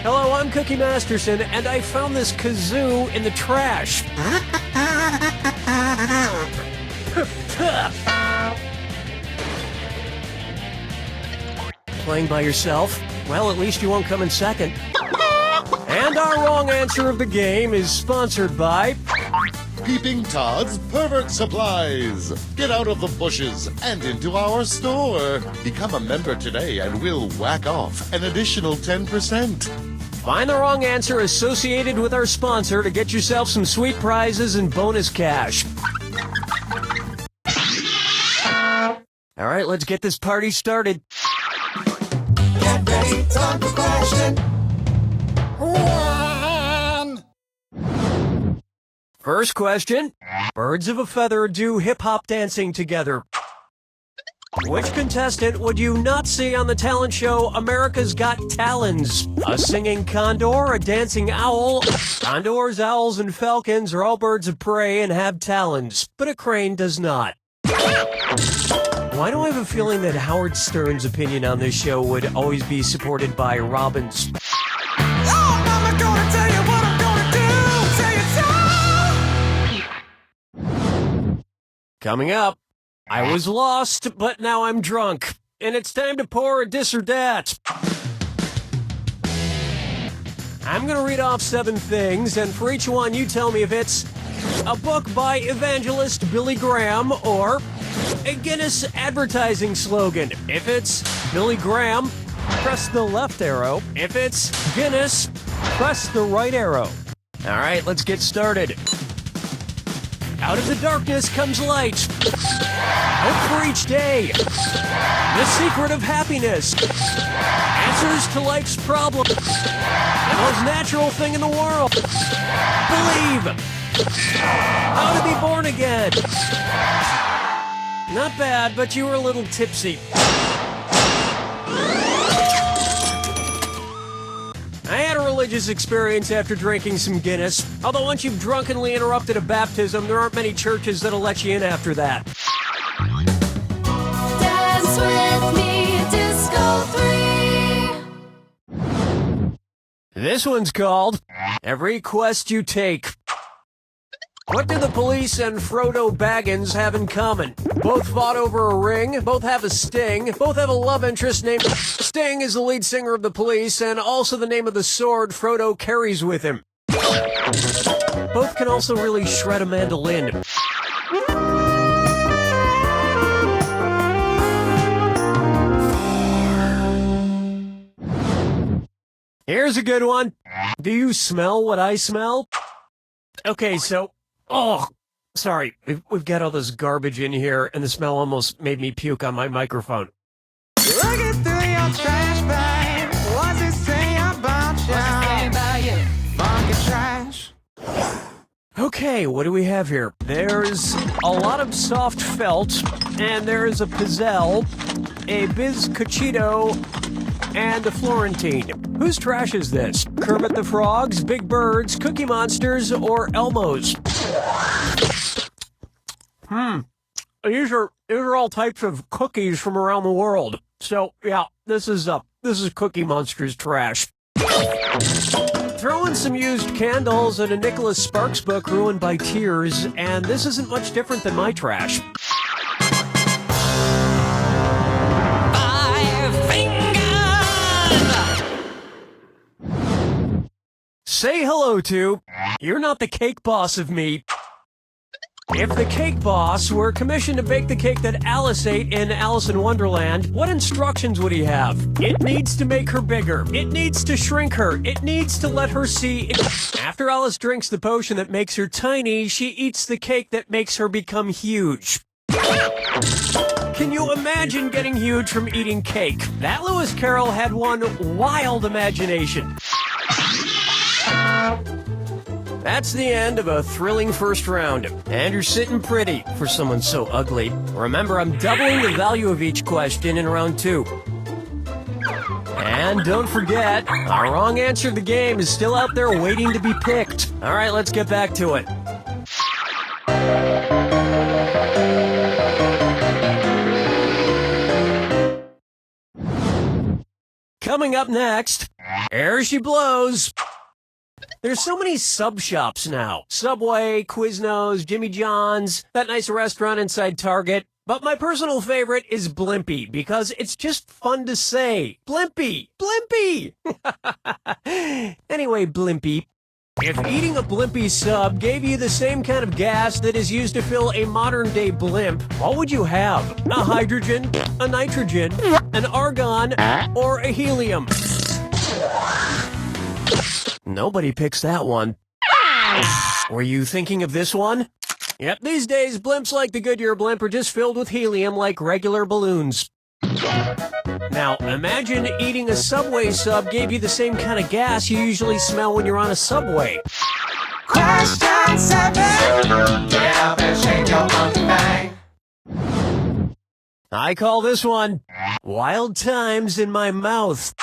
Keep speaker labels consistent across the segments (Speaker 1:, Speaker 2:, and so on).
Speaker 1: Hello, I'm Cookie Masterson, and I found this kazoo in the trash. Playing by yourself? Well, at least you won't come in second. And our wrong answer of the game is sponsored by
Speaker 2: Peeping Todd's Pervert Supplies. Get out of the bushes and into our store. Become a member today and we'll whack off an additional 10%.
Speaker 1: Find the wrong answer associated with our sponsor to get yourself some sweet prizes and bonus cash. All right, let's get this party started.
Speaker 3: Get ready, time for question 1.
Speaker 1: First question. Birds of a feather do hip-hop dancing together. Which contestant would you not see on the talent show America's Got Talons? A singing condor, a dancing owl? Condors, owls, and falcons are all birds of prey and have talons, but a crane does not. Why do I have a feeling that Howard Stern's opinion on this show would always be supported by Robin's?
Speaker 3: Oh, Mama gonna tell you what I'm gonna do. Say it's all.
Speaker 1: Coming up, I was lost, but now I'm drunk, and it's time to pour a dis or dat. I'm gonna read off 7 things, and for each one you tell me if it's a book by evangelist Billy Graham or a Guinness advertising slogan. If it's Billy Graham, press the left arrow. If it's Guinness, press the right arrow. All right, let's get started. Out of the darkness comes light. Hope for each day. The secret of happiness. Answers to life's problems. The most natural thing in the world. Believe. How to be born again. Not bad, but you were a little tipsy. I had a religious experience after drinking some Guinness. Although once you've drunkenly interrupted a baptism, there aren't many churches that'll let you in after that.
Speaker 4: Dance with me, Disco 3.
Speaker 1: This one's called Every Quest You Take. What do the police and Frodo Baggins have in common? Both fought over a ring, both have a sting, both have a love interest named Sting is the lead singer of the police, and also the name of the sword Frodo carries with him. Both can also really shred a mandolin. Here's a good one. Do you smell what I smell? Okay, so... Oh, sorry. We've got all this garbage in here, and the smell almost made me puke on my microphone.
Speaker 3: Looking through your trash bag. What's it say about you? Funky trash.
Speaker 1: Okay, what do we have here? There's a lot of soft felt, and there's a Pizzelle, a Bizcochito, and a Florentine. Whose trash is this? Kermit the Frog's, Big Bird's, Cookie Monster's, or Elmo's? These are all types of cookies from around the world. So yeah, this is Cookie Monster's trash. Throw in some used candles and a Nicholas Sparks book ruined by tears, and this isn't much different than my trash.
Speaker 3: 5 fingers.
Speaker 1: Say hello to, you're not the cake boss of me. If the cake boss were commissioned to bake the cake that Alice ate in Alice in Wonderland, what instructions would he have? It needs to make her bigger. It needs to shrink her. It needs to let her see. After Alice drinks the potion that makes her tiny, she eats the cake that makes her become huge. Can you imagine getting huge from eating cake? That Lewis Carroll had one wild imagination. That's the end of a thrilling first round. And you're sitting pretty for someone so ugly. Remember, I'm doubling the value of each question in round 2. And don't forget, our wrong answer to the game is still out there waiting to be picked. All right, let's get back to it. Coming up next, Air She Blows. There's so many sub shops now. Subway, Quiznos, Jimmy John's, that nice restaurant inside Target. But my personal favorite is Blimpie because it's just fun to say. Blimpie! Blimpie! Anyway, Blimpie. If eating a Blimpie sub gave you the same kind of gas that is used to fill a modern-day blimp, what would you have? A hydrogen, a nitrogen, an argon, or a helium? Nobody picks that one. Were you thinking of this one? Yep, these days, blimps like the Goodyear blimp are just filled with helium like regular balloons. Now, imagine eating a Subway sub gave you the same kind of gas you usually smell when you're on a subway.
Speaker 3: Question 7. Get up and shake your monkey bang.
Speaker 1: I call this one Wild Times in My Mouth.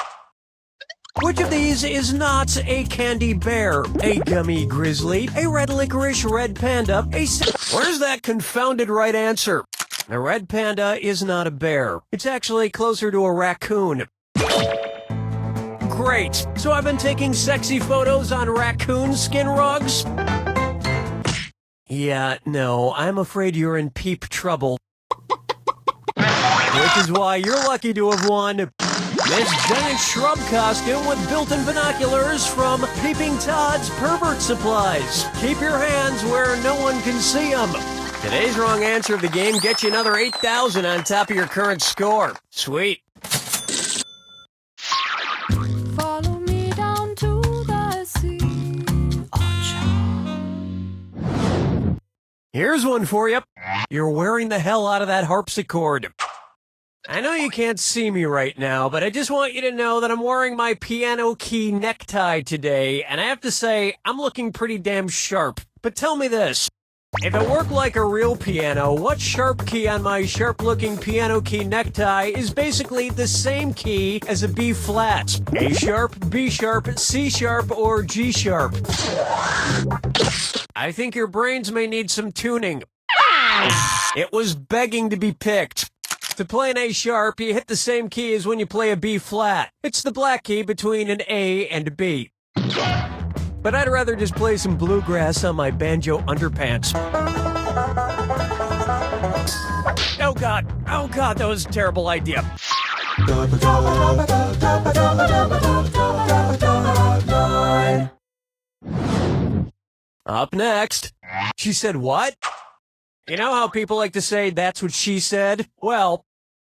Speaker 1: Which of these is not a candy bear, a gummy grizzly, a red licorice red panda, Where's that confounded right answer? A red panda is not a bear. It's actually closer to a raccoon. Great. So I've been taking sexy photos on raccoon skin rugs? Yeah, no, I'm afraid you're in peep trouble. Which is why you're lucky to have won this giant shrub costume with built-in binoculars from Peeping Todd's Pervert Supplies. Keep your hands where no one can see them. Today's wrong answer of the game gets you another 8,000 on top of your current score. Sweet.
Speaker 4: Follow me down to the sea.
Speaker 1: Here's one for you. You're wearing the hell out of that harpsichord. I know you can't see me right now, but I just want you to know that I'm wearing my piano key necktie today, and I have to say, I'm looking pretty damn sharp. But tell me this. If it worked like a real piano, what sharp key on my sharp-looking piano key necktie is basically the same key as a B flat? A sharp, B sharp, C sharp, or G sharp? I think your brains may need some tuning. It was begging to be picked. To play an A sharp, you hit the same key as when you play a B flat. It's the black key between an A and a B. But I'd rather just play some bluegrass on my banjo underpants. Oh God, that was a terrible idea. Up next, she said what? You know how people like to say that's what she said? Well,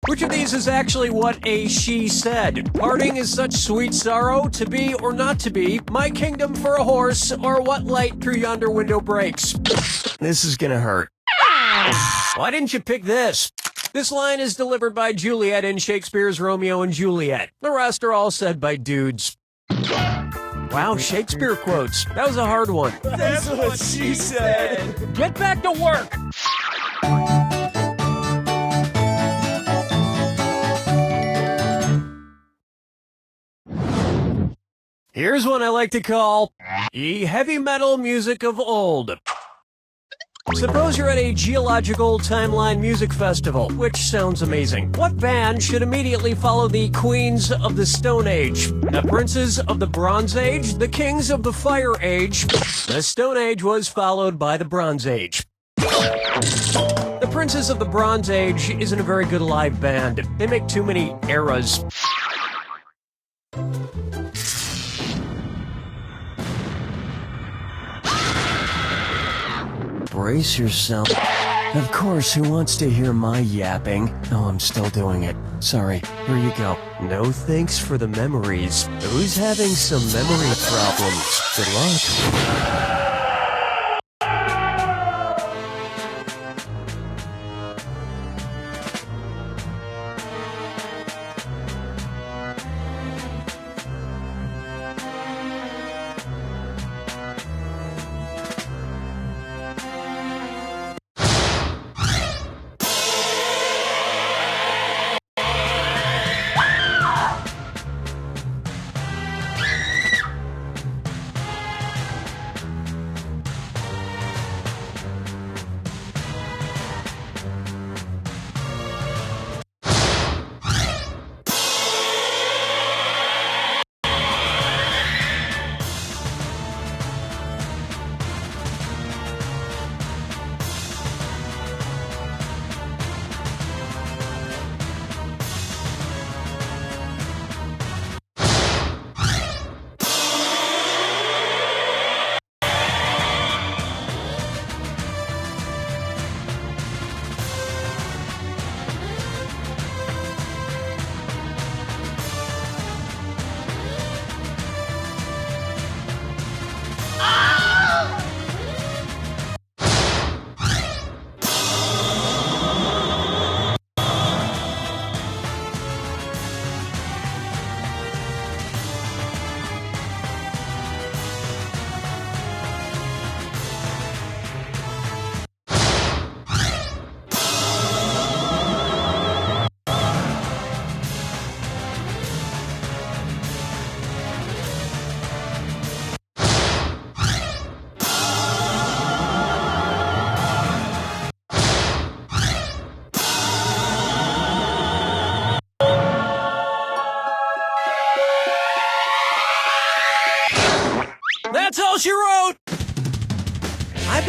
Speaker 1: which of these is actually what a she said? Parting is such sweet sorrow, to be or not to be, my kingdom for a horse, or what light through yonder window breaks? This is gonna hurt. Why didn't you pick this? This line is delivered by Juliet in Shakespeare's Romeo and Juliet. The rest are all said by dudes. Wow, Shakespeare quotes. That was a hard one.
Speaker 3: That's what she said.
Speaker 1: Get back to work! Here's one I like to call ye heavy metal music of old. Suppose you're at a geological timeline music festival, which sounds amazing. What band should immediately follow the Queens of the Stone Age? The Princes of the Bronze Age? The Kings of the Fire Age? The Stone Age was followed by the Bronze Age. The Princes of the Bronze Age isn't a very good live band. They make too many eras. Brace yourself. Of course, who wants to hear my yapping? Oh, I'm still doing it. Sorry, here you go. No thanks for the memories. Who's having some memory problems? Good luck.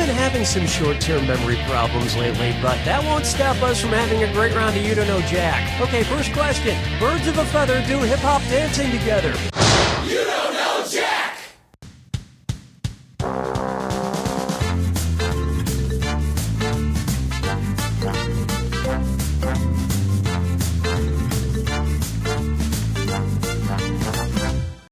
Speaker 1: been having some short-term memory problems lately, but that won't stop us from having a great round of You Don't Know Jack. Okay, first question. Birds of a feather do hip-hop dancing together.
Speaker 5: You know